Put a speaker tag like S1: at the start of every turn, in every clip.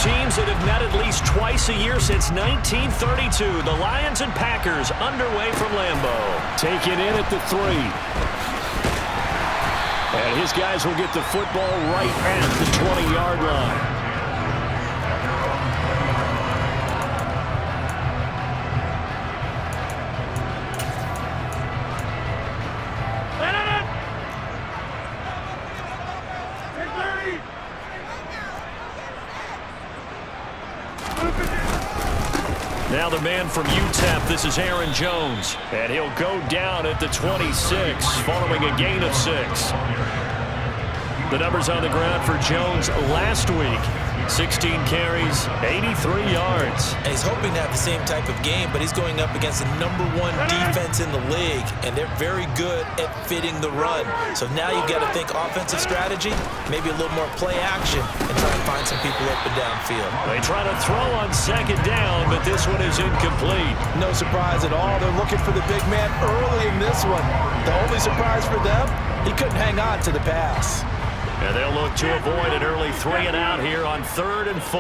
S1: teams that have met at least twice a year since 1932. The Lions and Packers underway from Lambeau.
S2: Taken in at the 3. And his guys will get the football right at the 20-yard line.
S1: Now the man from UTEP, this is Aaron Jones. And he'll go down at the 26 following a gain of 6. The numbers on the ground for Jones last week. 16 carries, 83 yards.
S3: And he's hoping to have the same type of game, but he's going up against the #1 defense in the league, and they're very good at fitting the run. So now you've got to think offensive strategy, maybe a little more play action, and try and find some people up and downfield.
S1: They try to throw on second down, but this one is incomplete.
S4: No surprise at all. They're looking for the big man early in this one. The only surprise for them, he couldn't hang on to the pass.
S1: And they'll look to avoid an early 3 and out here on 3rd and 4.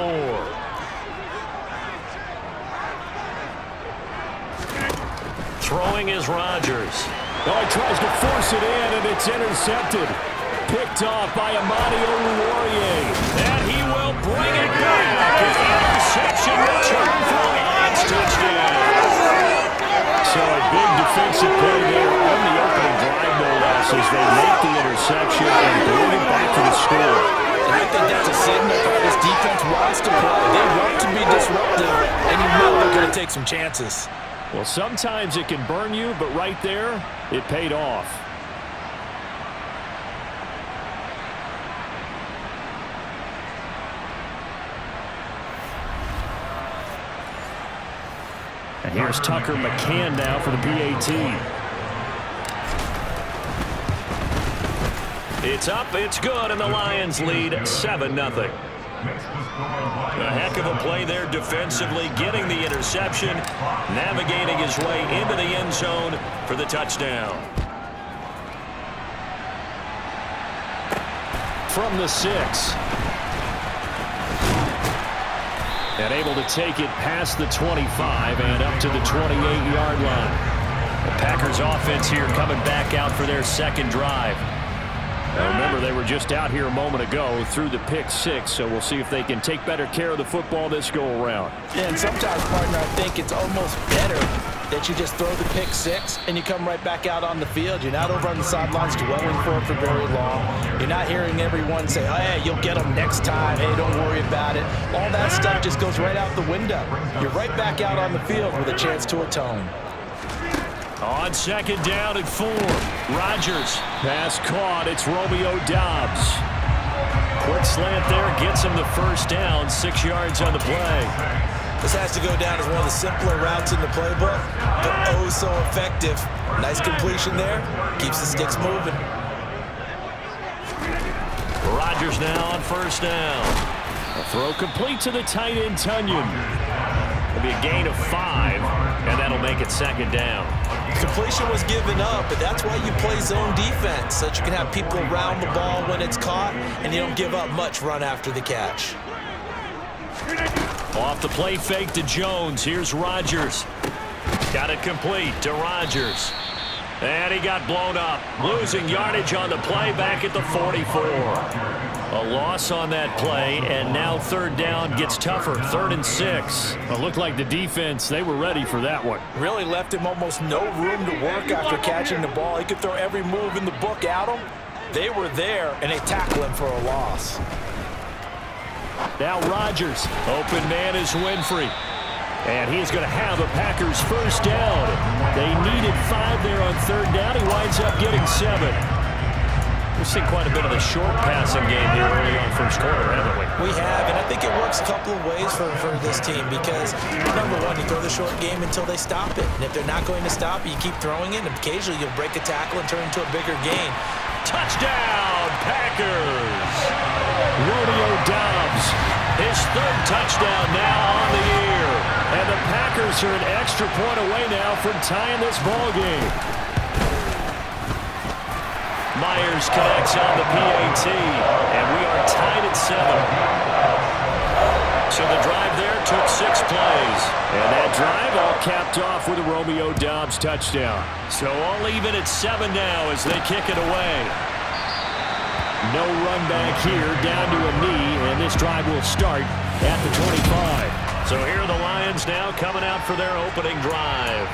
S1: Throwing is Rodgers.
S2: Oh, he tries to force it in, and it's intercepted. Picked off by Amani Oluwarie.
S1: And he will bring it back. An interception return for a Lions touchdown.
S2: So a big defensive play there on the opening drive, no less, as they make the interception and bring it back to the score.
S4: And I think that's a signal that this defense wants to play. They want to be disruptive, and you know they're going to take some chances.
S2: Well, sometimes it can burn you, but right there, it paid off. And here's Tucker McCann now for the PAT.
S1: It's up, it's good, and the Lions lead 7-0. A heck of a play there defensively, getting the interception, navigating his way into the end zone for the touchdown.
S2: From the 6. And able to take it past the 25 and up to the 28-yard line. The Packers offense here coming back out for their second drive. Now remember, they were just out here a moment ago through the pick 6, so we'll see if they can take better care of the football this go-around.
S4: And sometimes, partner, I think it's almost better that you just throw the pick 6 and you come right back out on the field. You're not over on the sidelines dwelling for it for very long. You're not hearing everyone say, oh, hey, you'll get them next time. Hey, don't worry about it. All that stuff just goes right out the window. You're right back out on the field with a chance to atone.
S1: On second down and 4, Rodgers.
S2: Pass caught. It's Romeo Doubs.
S1: Quick slant there, gets him the first down, 6 yards on the play.
S3: This has to go down as one of the simpler routes in the playbook, but oh so effective. Nice completion there. Keeps the sticks moving.
S1: Rodgers now on first down.
S2: A throw complete to the tight end, Tunyon.
S1: It'll be a gain of 5, and that'll make it second down.
S3: Completion was given up, but that's why you play zone defense, so that you can have people around the ball when it's caught, and you don't give up much run after the catch.
S1: Off the play fake to Jones. Here's Rodgers. Got it complete to Rodgers. And he got blown up. Losing yardage on the play back at the 44. A loss on that play, and now third down gets tougher. 3rd and 6.
S2: It looked like the defense, they were ready for that one.
S4: Really left him almost no room to work after catching the ball. He could throw every move in the book at him. They were there, and they tackled him for a loss.
S2: Now Rodgers.
S1: Open man is Winfrey.
S2: And he's going to have the Packers first down. They needed 5 there on third down. He winds up getting 7.
S1: We've seen quite a bit of the short passing game here early on first quarter, haven't we?
S3: We have, and I think it works a couple of ways for this team because, number one, you throw the short game until they stop it. And if they're not going to stop it, you keep throwing it, and occasionally you'll break a tackle and turn into a bigger gain.
S1: Touchdown, Packers! Romeo Doubs, his 3rd touchdown now on the year. And the Packers are an extra point away now from tying this ball game. Myers connects on the PAT, and we are tied at 7. So the drive there took 6 plays.
S2: And that drive all capped off with a Romeo Doubs touchdown.
S1: So all even at 7 now as they kick it away.
S2: No run back here, down to a knee, and this drive will start at the 25.
S1: So here are the Lions now coming out for their opening drive.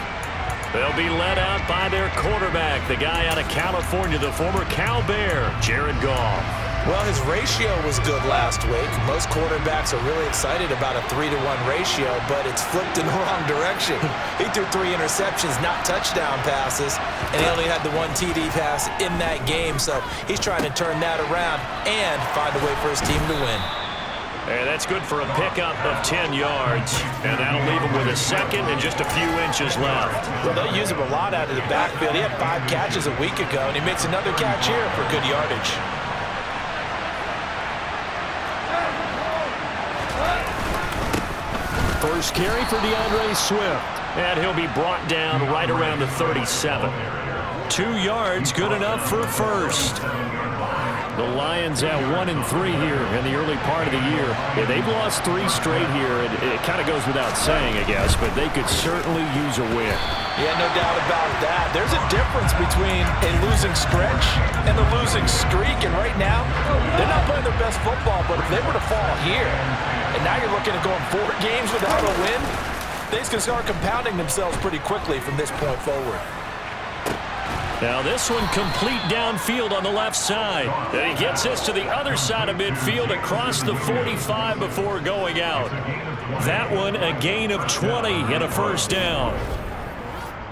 S1: They'll be led out by their quarterback, the guy out of California, the former Cal Bear, Jared Goff.
S3: Well, his ratio was good last week. Most quarterbacks are really excited about a 3-to-1 ratio, but it's flipped in the wrong direction. He threw 3 interceptions, not touchdown passes, and he only had the 1 TD pass in that game. So he's trying to turn that around and find a way for his team to win.
S1: And that's good for a pickup of 10 yards. And that'll leave him with a second and just a few inches left.
S3: Well, they'll use him a lot out of the backfield. He had 5 catches a week ago, and he makes another catch here for good yardage.
S2: First carry for DeAndre Swift.
S1: And he'll be brought down right around the 37. 2 yards, good enough for a first.
S2: The Lions at 1-3 here in the early part of the year. Yeah, they've lost 3 straight here. It kind of goes without saying, I guess, but they could certainly use a win.
S4: Yeah, no doubt about that. There's a difference between a losing stretch and a losing streak, and right now, they're not playing their best football, but if they were to fall here, and now you're looking at going 4 games without a win, things can start compounding themselves pretty quickly from this point forward.
S1: Now this one complete downfield on the left side. And he gets this to the other side of midfield across the 45 before going out. That one a gain of 20 and a first down.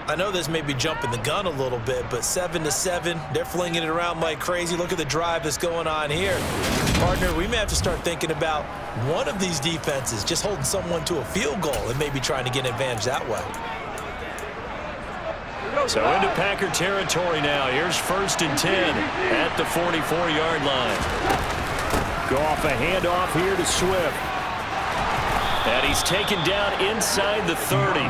S3: I know this may be jumping the gun a little bit, but 7-7, they're flinging it around like crazy. Look at the drive that's going on here. Partner, we may have to start thinking about one of these defenses just holding someone to a field goal and maybe trying to get an advantage that way.
S1: So into Packer territory now. Here's 1st and 10 at the 44-yard line.
S2: Goff a handoff here to Swift.
S1: And he's taken down inside the 30.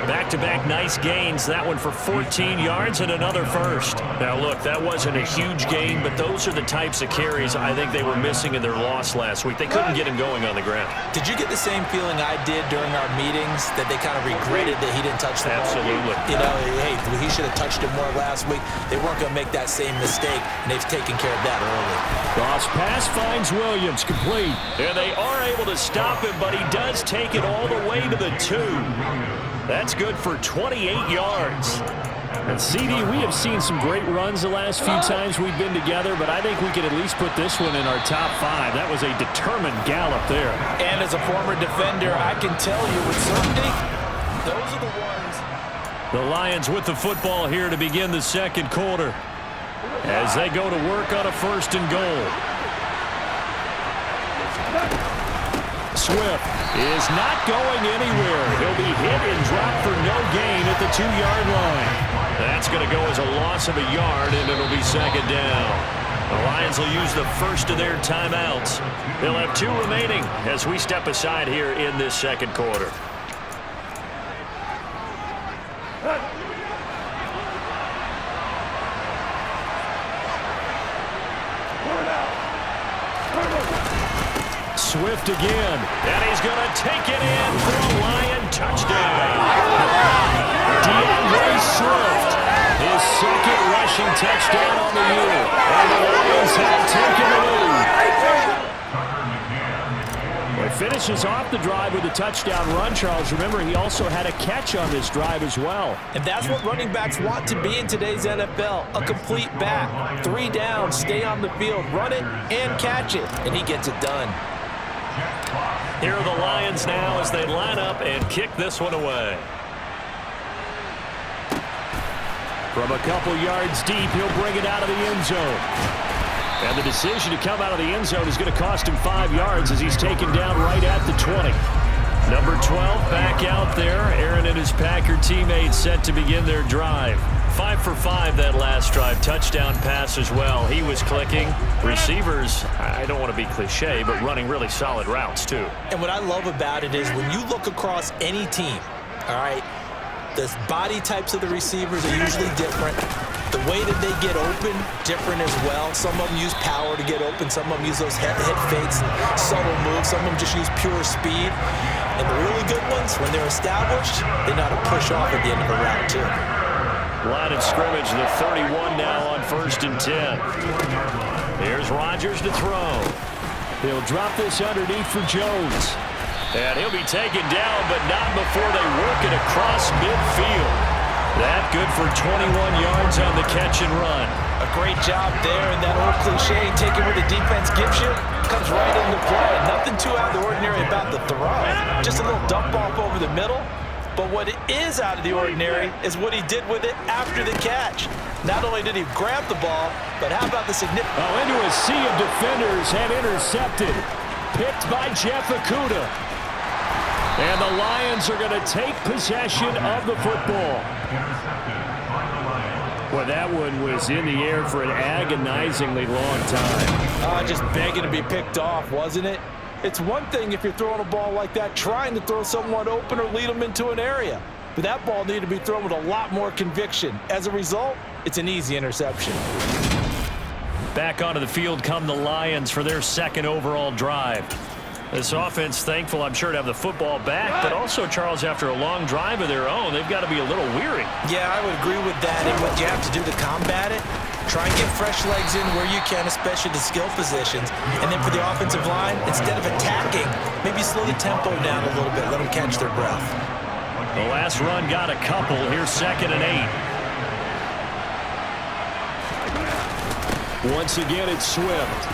S1: Back-to-back nice gains. That one for 14 yards and another first. Now, look, that wasn't a huge gain, but those are the types of carries I think they were missing in their loss last week. They couldn't get him going on the ground.
S3: Did you get the same feeling I did during our meetings, that they kind of regretted that he didn't touch the ball?
S1: Absolutely.
S3: You know, hey, he should have touched it more last week. They weren't going to make that same mistake, and they've taken care of that early.
S2: Cross pass finds Williams, complete.
S1: And they are able to stop him, but he does take it all the way to the 2. That's good for 28 yards.
S2: And CD, we have seen some great runs the last few times we've been together, but I think we could at least put this one in our top 5. That was a determined gallop there.
S4: And as a former defender, I can tell you with certainty, those are the ones.
S1: The Lions with the football here to begin the second quarter as they go to work on a 1st and goal.
S2: Swift is not going anywhere. He'll be hit and dropped for no gain at the 2-yard line.
S1: That's going to go as a loss of a yard, and it'll be 2nd down. The Lions will use the first of their timeouts. They'll have 2 remaining as we step aside here in this second quarter.
S2: Swift again.
S1: And he's going to take it in for a Lion touchdown.
S2: DeAndre Swift, his 2nd rushing touchdown on the year. And the Lions have taken the lead. Well, he finishes off the drive with a touchdown run, Charles. Remember, he also had a catch on this drive as well.
S4: And that's what running backs want to be in today's NFL, a complete back. 3 down, stay on the field, run it, and catch it. And he gets it done.
S1: Here are the Lions now as they line up and kick this one away.
S2: From a couple yards deep, he'll bring it out of the end zone. And the decision to come out of the end zone is going to cost him 5 yards as he's taken down right at the 20. Number 12 back out there. Aaron and his Packer teammates set to begin their drive. 5 for 5 that last drive. Touchdown pass as well. He was clicking. Receivers, I don't want to be cliche, but running really solid routes too.
S3: And what I love about it is when you look across any team, all right, the body types of the receivers are usually different. The way that they get open, different as well. Some of them use power to get open. Some of them use those head fakes and subtle moves. Some of them just use pure speed. And the really good ones, when they're established, they know how to push off at the end of the route, too.
S1: Line of scrimmage, the 31 now on 1st and 10. Here's Rodgers to throw. He'll drop this underneath for Jones. And he'll be taken down, but not before they work it across midfield. That good for 21 yards on the catch and run.
S4: A great job there, and that old cliche, taking what the defense gives you, comes right into play. Nothing too out of the ordinary about the throw. Just a little dump off over the middle. But what is out of the ordinary is what he did with it after the catch. Not only did he grab the ball, but how about the significant...
S2: Oh, into a sea of defenders and intercepted. Picked by Jeff Okudah. And the Lions are going to take possession of the football. Well, that one was in the air for an agonizingly long time.
S4: Just begging to be picked off, wasn't it? It's one thing if you're throwing a ball like that, trying to throw someone open or lead them into an area. But that ball needed to be thrown with a lot more conviction. As a result, it's an easy interception.
S1: Back onto the field come the Lions for their second overall drive. This offense, thankful, I'm sure, to have the football back, but also, Charles, after a long drive of their own, they've got to be a little weary.
S3: Yeah, I would agree with that. And what you have to do to combat it, try and get fresh legs in where you can, especially the skill positions. And then for the offensive line, instead of attacking, maybe slow the tempo down a little bit, let them catch their breath.
S1: The last run got a couple. Here's 2nd and 8. Once again, it's Swift.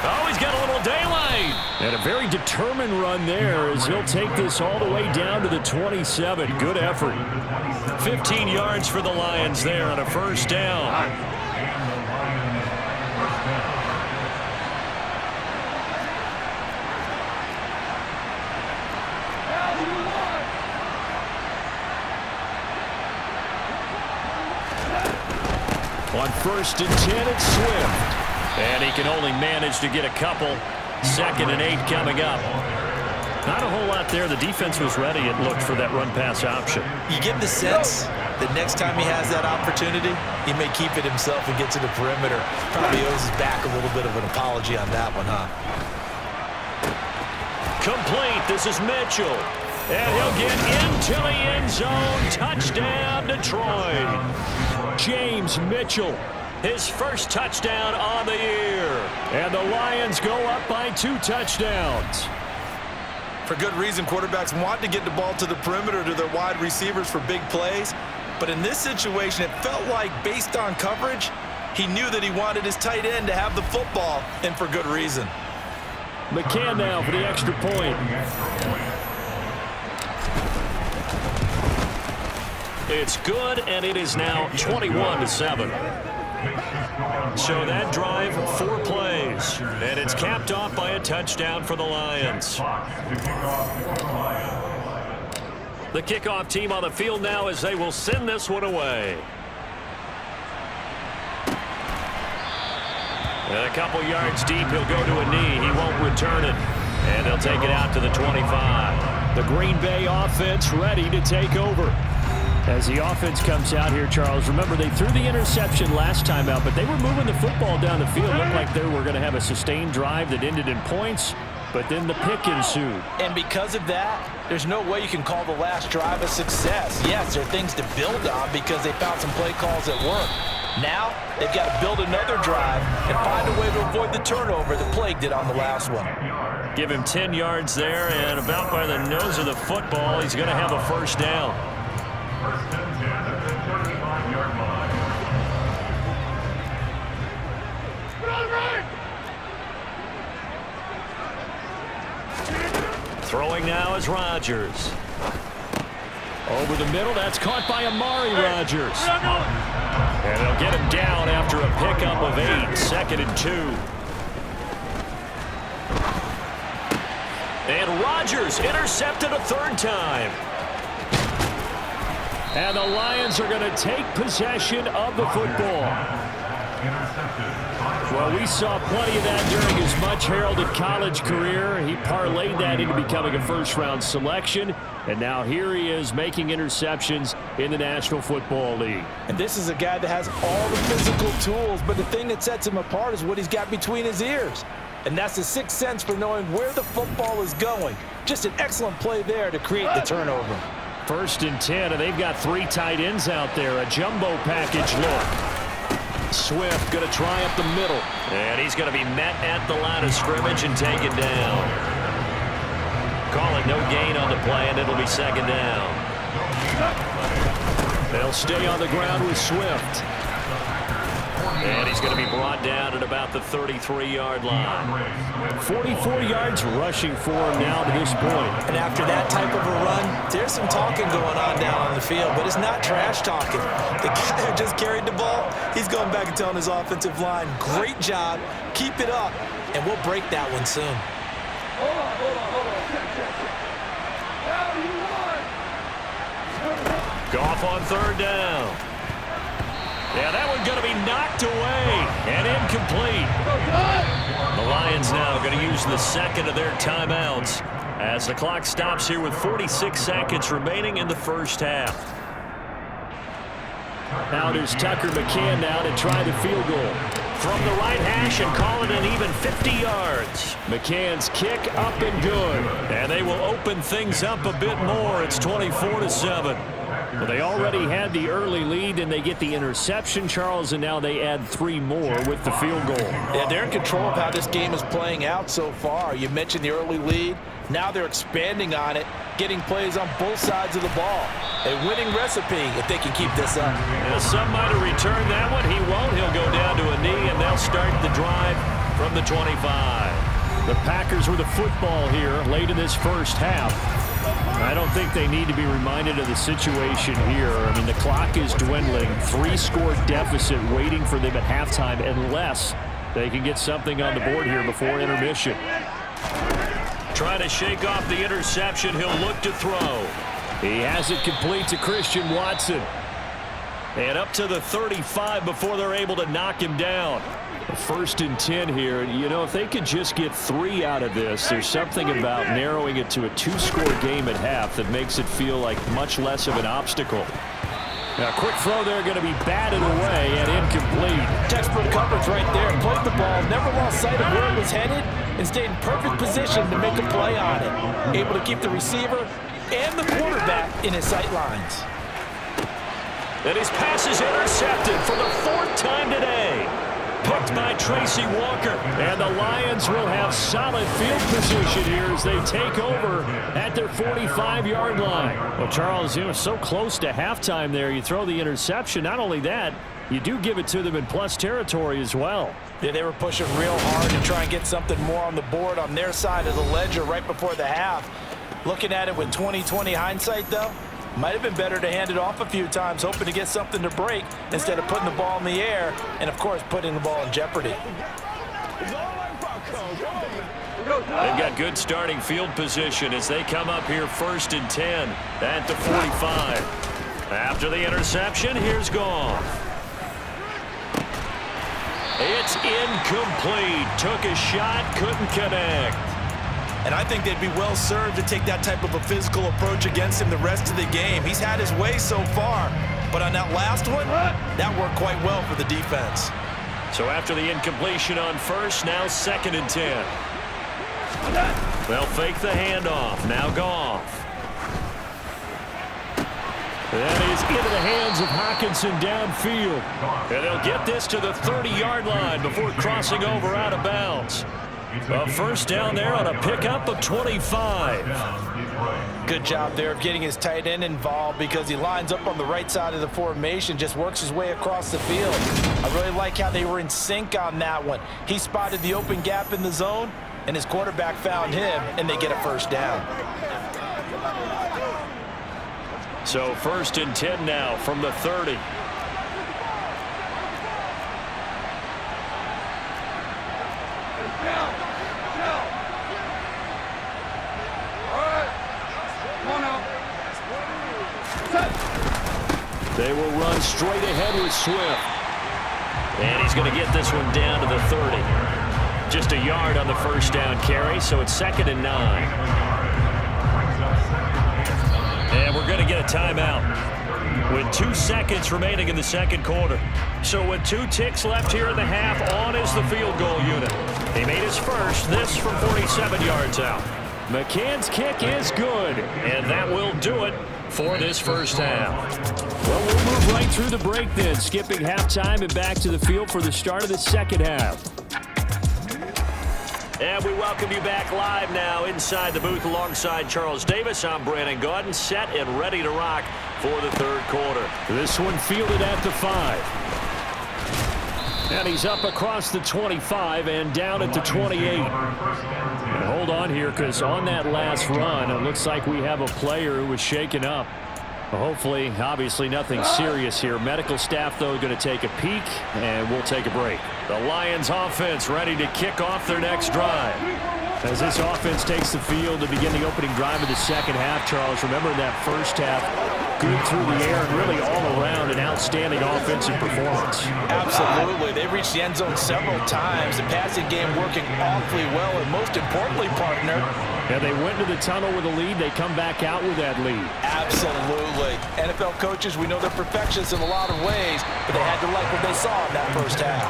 S1: Oh, he's got a little daylight. And a very determined run there as he'll take this all the way down to the 27. Good effort. 15 yards for the Lions there on a first down. On 1st and 10, it's Swift. And he can only manage to get a couple. 2nd and 8 coming up. Not a whole lot there. The defense was ready, it looked, for that run-pass option.
S3: You get the sense that next time he has that opportunity, he may keep it himself and get to the perimeter. Probably owes his back a little bit of an apology on that one, huh?
S1: Complete. This is Mitchell. And he'll get into the end zone. Touchdown, Detroit. James Mitchell. His first touchdown on the year. And the Lions go up by 2 touchdowns.
S3: For good reason, quarterbacks want to get the ball to the perimeter to their wide receivers for big plays. But in this situation, it felt like, based on coverage, he knew that he wanted his tight end to have the football, and for good reason.
S2: McCann now for the extra point.
S1: It's good, and it is now 21-7. So that drive, 4 plays, and it's capped off by a touchdown for the Lions. The kickoff team on the field now as they will send this one away. And a couple yards deep, he'll go to a knee. He won't return it, and they'll take it out to the 25.
S2: The Green Bay offense ready to take over. As the offense comes out here, Charles, remember they threw the interception last time out, but they were moving the football down the field. Looked like they were going to have a sustained drive that ended in points, but then the pick ensued.
S4: And because of that, there's no way you can call the last drive a success. Yes, there are things to build on because they found some play calls that work. Now, they've got to build another drive and find a way to avoid the turnover that plagued it on the last one.
S1: Give him 10 yards there, and about by the nose of the football, he's going to have a first down. Throwing now is Rodgers.
S2: Over the middle, that's caught by Amari Rodgers.
S1: And they'll get him down after a pickup of 8, 2nd and 2. And Rodgers intercepted a 3rd time.
S2: And the Lions are going to take possession of the football. Well, we saw plenty of that during his much-heralded college career. He parlayed that into becoming a first-round selection, and now here he is making interceptions in the National Football League.
S4: And this is a guy that has all the physical tools, but the thing that sets him apart is what he's got between his ears. And that's the sixth sense for knowing where the football is going. Just an excellent play there to create the turnover.
S2: 1st and 10, and they've got 3 tight ends out there. A jumbo package look. Swift going to try up the middle.
S1: And he's going to be met at the line of scrimmage and taken down. Call it no gain on the play, and it'll be 2nd down.
S2: They'll stay on the ground with Swift.
S1: And he's going to be brought down at about the 33-yard line.
S2: 44 yards rushing for him now to this point.
S3: And after that type of a run, there's some talking going on down on the field, but it's not trash talking. The guy who just carried the ball, he's going back and telling his offensive line, great job, keep it up, and we'll break that one soon.
S1: Goff on 3rd down. Yeah, that one's going to be knocked away and incomplete. The Lions now going to use the 2nd of their timeouts as the clock stops here with 46 seconds remaining in the first half.
S2: Now there's Tucker McCann now to try the field goal.
S1: From the right hash and call it an even 50 yards.
S2: McCann's kick up and good.
S1: And they will open things up a bit more. It's 24-7.
S2: Well, they already had the early lead, and they get the interception, Charles, and now they add 3 more with the field goal.
S4: Yeah, they're in control of how this game is playing out so far. You mentioned the early lead. Now they're expanding on it, getting plays on both sides of the ball. A winning recipe if they can keep this up.
S1: Now, some might have returned that one. He won't. He'll go down to a knee, and they'll start the drive from the 25.
S2: The Packers with the football here late in this first half. I don't think they need to be reminded of the situation here. I mean, the clock is dwindling. 3-score deficit waiting for them at halftime unless they can get something on the board here before intermission.
S1: Trying to shake off the interception. He'll look to throw.
S2: He has it complete to Christian Watson.
S1: And up to the 35 before they're able to knock him down.
S2: 1st and 10 here. You know, if they could just get 3 out of this, there's something about narrowing it to a 2-score game at half that makes it feel like much less of an obstacle. Now, quick throw there going to be batted away and incomplete.
S4: Textbook coverage right there. Played the ball, never lost sight of where it was headed, and stayed in perfect position to make a play on it. Able to keep the receiver and the quarterback in his sight lines.
S1: And his pass is intercepted for the 4th time today. Picked by Tracy Walker.
S2: And the Lions will have solid field position here as they take over at their 45-yard line. Well, Charles, you know, so close to halftime there. You throw the interception. Not only that, you do give it to them in plus territory as well.
S4: Yeah, they were pushing real hard to try and get something more on the board on their side of the ledger right before the half. Looking at it with 20/20 hindsight, though, might have been better to hand it off a few times, hoping to get something to break instead of putting the ball in the air and, of course, putting the ball in jeopardy.
S1: They've got good starting field position as they come up here 1st and 10 at the 45. After the interception, here's Goff. It's incomplete. Took a shot, couldn't connect.
S3: And I think they'd be well served to take that type of a physical approach against him the rest of the game. He's had his way so far, but on that last one, that worked quite well for the defense.
S1: So after the incompletion on 1st, now 2nd and 10. They'll fake the handoff. Now Goff.
S2: That is into the hands of Hockenson downfield.
S1: And they'll get this to the 30-yard line before crossing over out of bounds. A 1st down there on a pickup of 25.
S4: Good job there of getting his tight end involved because he lines up on the right side of the formation, just works his way across the field. I really like how they were in sync on that one. He spotted the open gap in the zone, and his quarterback found him, and they get a 1st down.
S1: So 1st and 10 now from the 30.
S2: They will run straight ahead with Swift.
S1: And he's going to get this one down to the 30. Just a yard on the first down carry, so it's 2nd and 9. And we're going to get a timeout with 2 seconds remaining in the second quarter. So with 2 ticks left here in the half, on is the field goal unit. He made his first, this from 47 yards out. McCann's kick is good, and that will do it for this first half.
S2: Well, we'll move right through the break then, skipping halftime and back to the field for the start of the second half.
S1: And we welcome you back live now inside the booth alongside Charles Davis. I'm Brandon Gaudin, set and ready to rock for the third quarter.
S2: This one fielded at the 5. And he's up across the 25 and down at the 28. And hold on here, because on that last run, it looks like we have a player who was shaken up. Hopefully, obviously nothing serious here. Medical staff, though, going to take a peek, and we'll take a break.
S1: The Lions offense ready to kick off their next drive.
S2: As this offense takes the field to begin the opening drive of the second half, Charles, remember that first half, good through the air and really all around an outstanding offensive performance.
S4: Absolutely. They reached the end zone several times. The passing game working awfully well, and most importantly, partner,
S2: and they went to the tunnel with a lead. They come back out with that lead.
S4: Absolutely. NFL coaches, we know they're perfectionists in a lot of ways, but they had to like what they saw in that first half.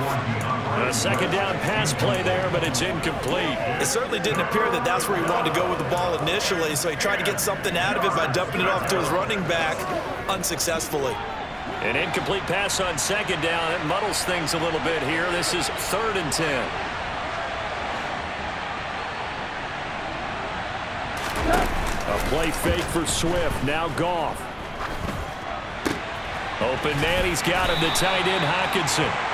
S1: A second down pass play there, but it's incomplete.
S3: It certainly didn't appear that that's where he wanted to go with the ball initially, so he tried to get something out of it by dumping it off to his running back unsuccessfully.
S1: An incomplete pass on second down. It muddles things a little bit here. This is 3rd and 10.
S2: A play fake for Swift. Now Goff.
S1: Open man. He's got him. The tight end, Hockenson.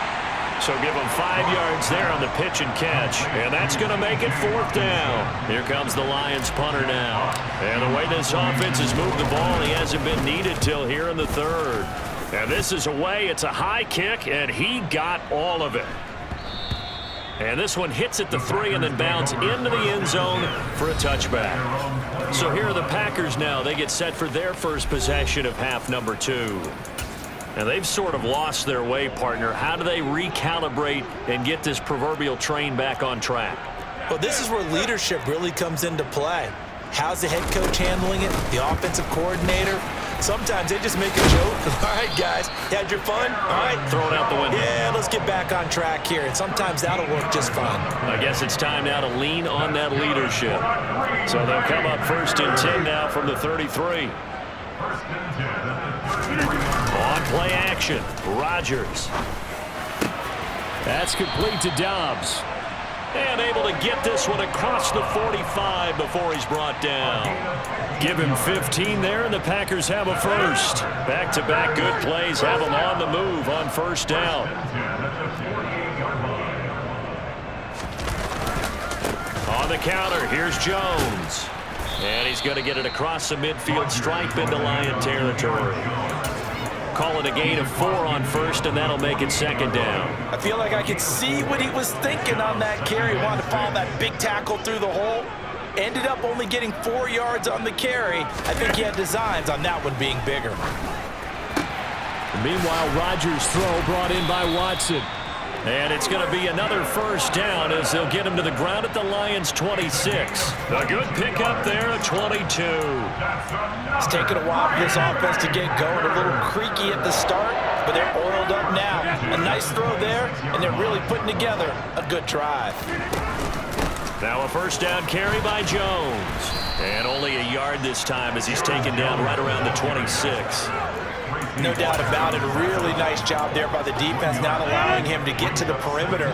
S1: So give him 5 yards there on the pitch and catch. And that's going to make it 4th down. Here comes the Lions punter now. And the way this offense has moved the ball, he hasn't been needed till here in the 3rd. And this is away. It's a high kick, and he got all of it. And this one hits at the 3 and then bounds into the end zone for a touchback. So here are the Packers now. They get set for their first possession of half number 2. And they've sort of lost their way, partner. How do they recalibrate and get this proverbial train back on track?
S3: Well, this is where leadership really comes into play. How's the head coach handling it? The offensive coordinator? Sometimes they just make a joke. All right, guys, had your fun? All right.
S1: Throw it out the window.
S3: Yeah, let's get back on track here. And sometimes that'll work just fine.
S1: I guess it's time now to lean on that leadership. So they'll come up 1st and 10 now from the 33. On play action, Rodgers.
S2: That's complete to Dobbs.
S1: And able to get this one across the 45 before he's brought down.
S2: Give him 15 there, and the Packers have a first.
S1: Back-to-back good plays have them on the move on 1st down. On the counter, here's Jones. And he's going to get it across the midfield stripe into Lion territory. Call it a gain of 4 on 1st, and that'll make it 2nd down.
S4: I feel like I could see what he was thinking on that carry. He wanted to follow that big tackle through the hole. Ended up only getting 4 yards on the carry. I think he had designs on that one being bigger.
S2: Meanwhile, Rodgers' throw brought in by Watson.
S1: And it's going to be another 1st down as they'll get him to the ground at the Lions' 26. A good pickup there at 22.
S4: It's taken a while for this offense to get going. A little creaky at the start, but they're oiled up now. A nice throw there, and they're really putting together a good drive.
S1: Now a 1st down carry by Jones. And only a yard this time as he's taken down right around the 26.
S4: No doubt about it. A really nice job there by the defense, not allowing him to get to the perimeter.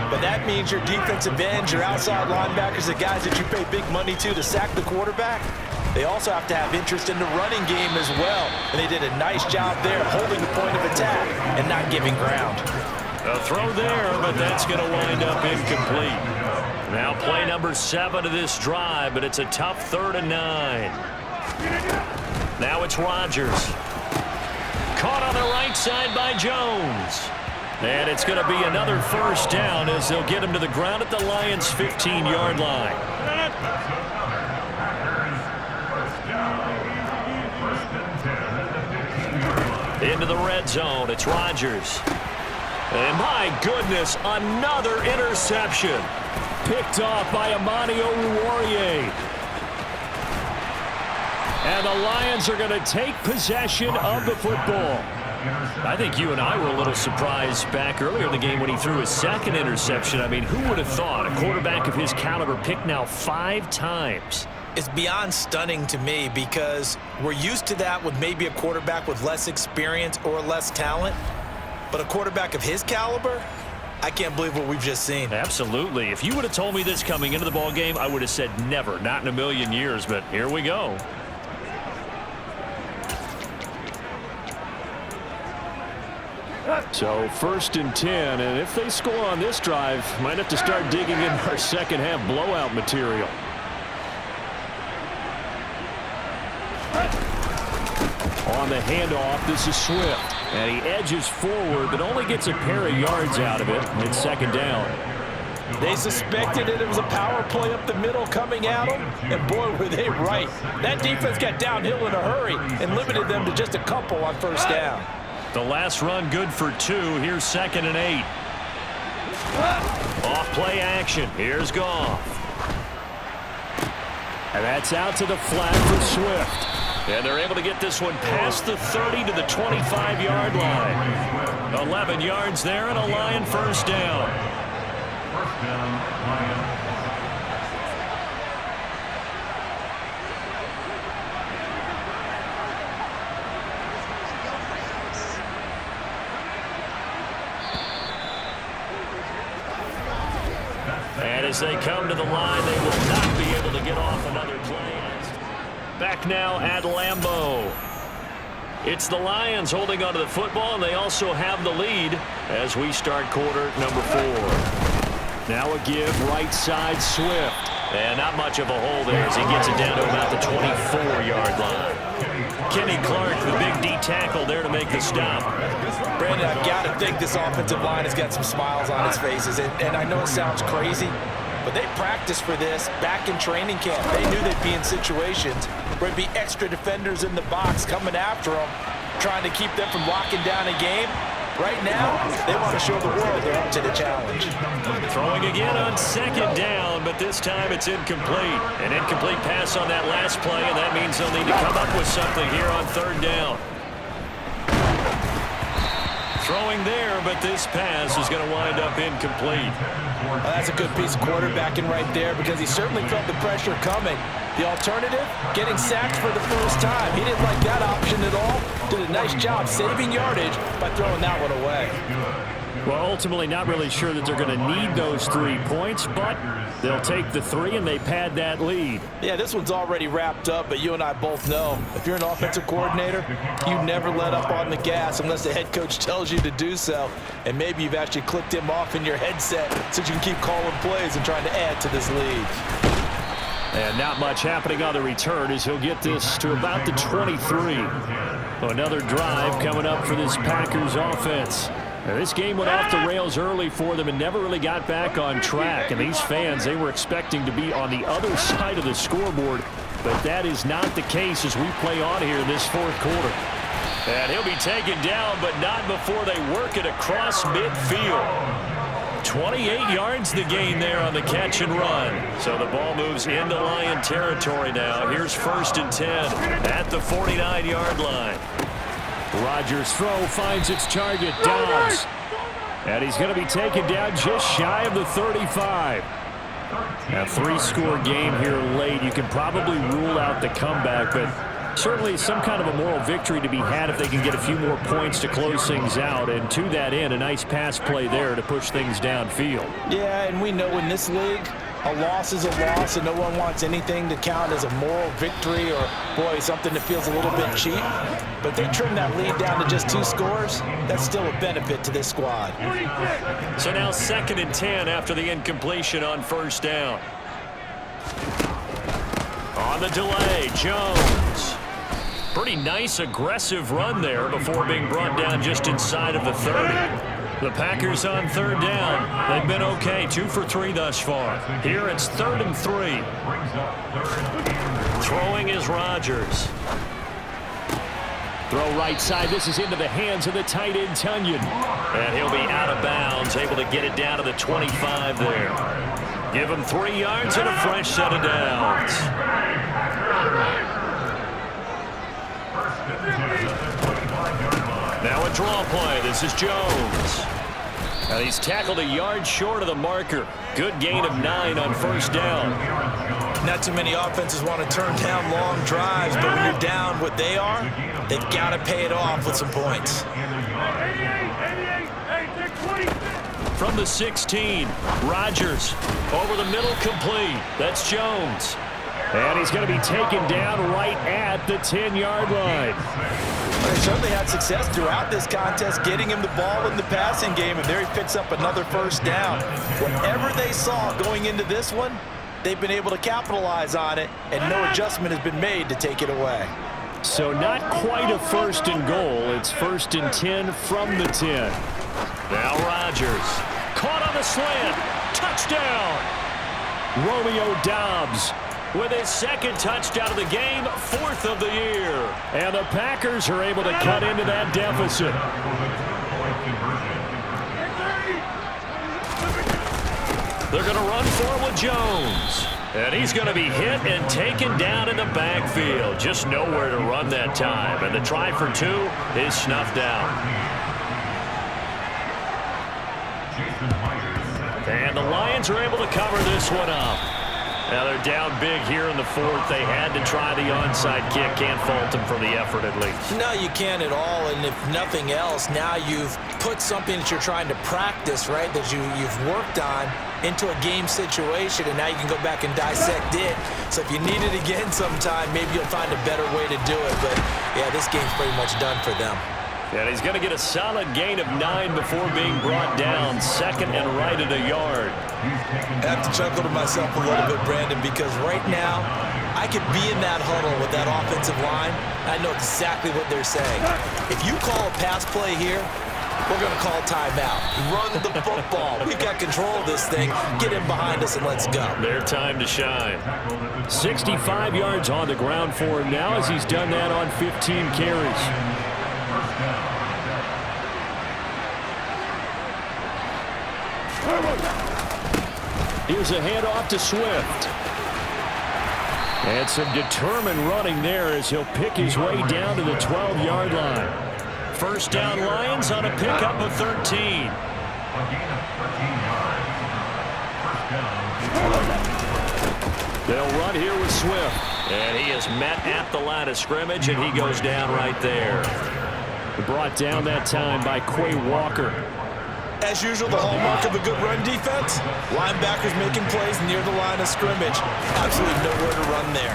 S4: But that means your defensive ends, your outside linebackers, the guys that you pay big money to sack the quarterback, they also have to have interest in the running game as well. And they did a nice job there holding the point of attack and not giving ground.
S1: A throw there, but that's going to wind up incomplete. Now play number 7 of this drive, but it's a tough 3rd and 9. Now it's Rodgers. Caught on the right side by Jones. And it's going to be another 1st down as they'll get him to the ground at the Lions' 15-yard line. Into the red zone. It's Rodgers. And my goodness, another interception.
S2: Picked off by Amani Oruwariye. And the Lions are going to take possession of the football. I think you and I were a little surprised back earlier in the game when he threw his second interception. I mean, who would have thought a quarterback of his caliber picked now 5 times?
S3: It's beyond stunning to me because we're used to that with maybe a quarterback with less experience or less talent. But a quarterback of his caliber, I can't believe what we've just seen.
S1: Absolutely. If you would have told me this coming into the ball game, I would have said never, not in a million years. But here we go.
S2: So 1st and 10, and if they score on this drive, might have to start digging in our second half blowout material. On the handoff, this is Swift. And he edges forward, but only gets a pair of yards out of it. It's 2nd down.
S4: They suspected it was a power play up the middle coming at them, and boy, were they right. That defense got downhill in a hurry and limited them to just a couple on 1st down.
S1: The last run good for 2. Here's 2nd and 8. Off play action. Here's Goff.
S2: And that's out to the flat for Swift.
S1: And they're able to get this one past the 30 to the 25-yard line. 11 yards there and a Lion 1st down.
S5: 1st down, Lions.
S1: And as they come to the line, they will not be able to get off another play. Back now at Lambeau. It's the Lions holding onto the football, and they also have the lead as we start quarter number 4.
S2: Now a give right side Swift.
S1: And not much of a hole there as he gets it down to about the 24-yard line. Kenny Clark, the big D tackle there to make the stop.
S4: Brandon, I've got to think this offensive line has got some smiles on its faces. And I know it sounds crazy, but they practiced for this back in training camp. They knew they'd be in situations where there'd be extra defenders in the box coming after them, trying to keep them from locking down a game. Right now, they want to show the world they're up to the challenge.
S1: Throwing again on 2nd down, but this time it's incomplete. An incomplete pass on that last play, and that means they'll need to come up with something here on 3rd down. Throwing there, but this pass is going to wind up incomplete.
S4: Well, that's a good piece of quarterbacking right there because he certainly felt the pressure coming. The alternative, getting sacked for the first time. He didn't like that option at all. Did a nice job saving yardage by throwing that one away.
S2: Well, ultimately not really sure that they're going to need those 3 points, but they'll take the 3 and they pad that lead.
S4: Yeah, this one's already wrapped up, but you and I both know if you're an offensive coordinator, you never let up on the gas unless the head coach tells you to do so. And maybe you've actually clicked him off in your headset so you can keep calling plays and trying to add to this lead.
S2: And not much happening on the return as he'll get this to about the 23. Another drive coming up for this Packers offense. Now, this game went off the rails early for them and never really got back on track. And these fans, they were expecting to be on the other side of the scoreboard. But that is not the case as we play on here in this 4th quarter.
S1: And he'll be taken down, but not before they work it across midfield. 28 yards the gain there on the catch and run. So the ball moves into Lion territory now. Here's 1st and 10 at the 49-yard line.
S2: Rodgers' throw finds its target, Dobbs. And he's going to be taken down just shy of the 35. A 3-score game here late. You can probably rule out the comeback, but certainly some kind of a moral victory to be had if they can get a few more points to close things out. And to that end, a nice pass play there to push things downfield.
S4: Yeah, and we know in this league, a loss is a loss, and no one wants anything to count as a moral victory or, boy, something that feels a little bit cheap. But they trim that lead down to just 2 scores. That's still a benefit to this squad.
S1: So now 2nd and 10 after the incompletion on 1st down. On the delay, Jones. Pretty nice, aggressive run there before being brought down just inside of the 30. The Packers on 3rd down. They've been okay, 2 for 3 thus far. Here it's 3rd and 3. Throwing is Rodgers.
S2: Throw right side. This is into the hands of the tight end, Tonyan.
S1: And he'll be out of bounds, able to get it down to the 25 there. Give him 3 yards and a fresh set of downs. Now a draw play. This is Jones. And he's tackled a yard short of the marker. Good gain of 9 on first down.
S3: Not too many offenses want to turn down long drives, but when you're down what they are, they've got to pay it off with some points.
S1: From the 16, Rodgers over the middle, complete. That's Jones.
S2: And he's going to be taken down right at the 10-yard line.
S4: They certainly had success throughout this contest getting him the ball in the passing game, and there he picks up another first down. Whatever they saw going into this one, they've been able to capitalize on it, and no adjustment has been made to take it away.
S2: So not quite a first and goal. It's first and 10 from the 10.
S1: Now Rodgers. Caught on the slant. Touchdown.
S2: Romeo Doubs
S1: with his second touchdown of the game, 4th of the year.
S2: And the Packers are able to cut into that deficit.
S1: They're going to run for it with Jones. And he's going to be hit and taken down in the backfield. Just nowhere to run that time. And the try for 2 is snuffed out. And the Lions are able to cover this one up. Now they're down big here in the 4th. They had to try the onside kick. Can't fault them for the effort at least.
S3: No, you can't at all. And if nothing else, now you've put something that you're trying to practice, right, that you've worked on into a game situation, and now you can go back and dissect it. So if you need it again sometime, maybe you'll find a better way to do it. But, yeah, this game's pretty much done for them.
S1: And he's going to get a solid gain of 9 before being brought down. Second and right at a yard.
S3: I have to chuckle to myself a little bit, Brandon, because right now I could be in that huddle with that offensive line. I know exactly what they're saying. If you call a pass play here, we're going to call timeout. Run the football. We've got control of this thing. Get in behind us and let's go.
S1: Their time to shine.
S2: 65 yards on the ground for him now as he's done that on 15 carries. Here's a handoff to Swift. And some determined running there as he'll pick his way down to the 12-yard line.
S1: First down Lions on a pickup of 13.
S2: They'll run here with Swift.
S1: And he is met at the line of scrimmage, and he goes down right there.
S2: Brought down that time by Quay Walker.
S3: As usual, the hallmark of a good run defense, linebackers making plays near the line of scrimmage. Absolutely nowhere to run there.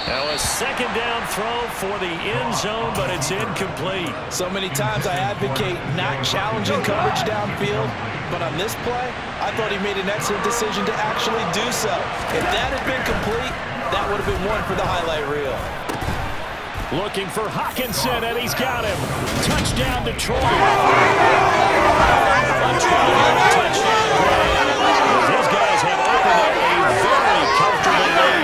S1: Now a second down throw for the end zone, but it's incomplete.
S4: So many times I advocate not challenging coverage downfield, but on this play, I thought he made an excellent decision to actually do so. If that had been complete, that would have been one for the highlight reel.
S2: Looking for Hockenson, and he's got him. Touchdown, Detroit.
S1: Touchdown. These guys have opened up a very comfortable lead.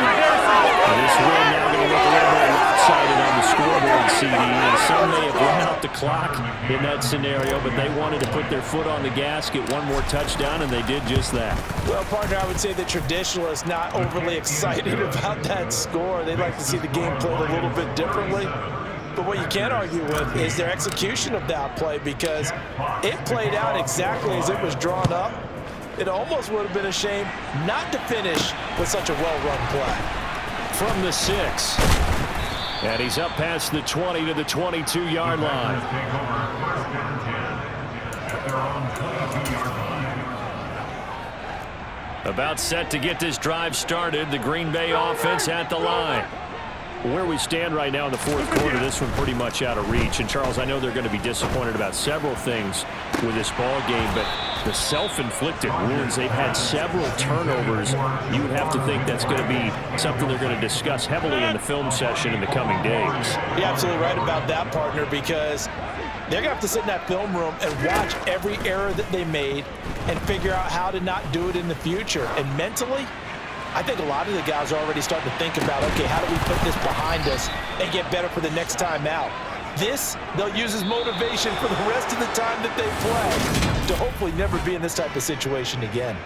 S2: This win now going to look a little more lopsided on the scoreboard, CD. And some may have run out the clock in that scenario, but they wanted to put their foot on the gas, get one more touchdown, and they did just that.
S4: Well, partner, I would say the traditionalists not overly excited about that score. They'd like to see the game played a little bit differently. But what you can't argue with is their execution of that play, because it played out exactly as it was drawn up. It almost would have been a shame not to finish with such a well-run play.
S2: From the 6. And he's up past the 20 to the 22-yard line.
S1: About set to get this drive started. The Green Bay offense at the line.
S2: Where we stand right now in the 4th quarter, this one pretty much out of reach. And, Charles, I know they're going to be disappointed about several things with this ball game, but the self-inflicted wounds, they've had several turnovers. You would have to think that's going to be something they're going to discuss heavily in the film session in the coming days.
S4: You're absolutely right about that, partner, because they're going to have to sit in that film room and watch every error that they made and figure out how to not do it in the future. And mentally, I think a lot of the guys are already starting to think about, okay, how do we put this behind us and get better for the next time out? This, they'll use as motivation for the rest of the time that they play to hopefully never be in this type of situation again.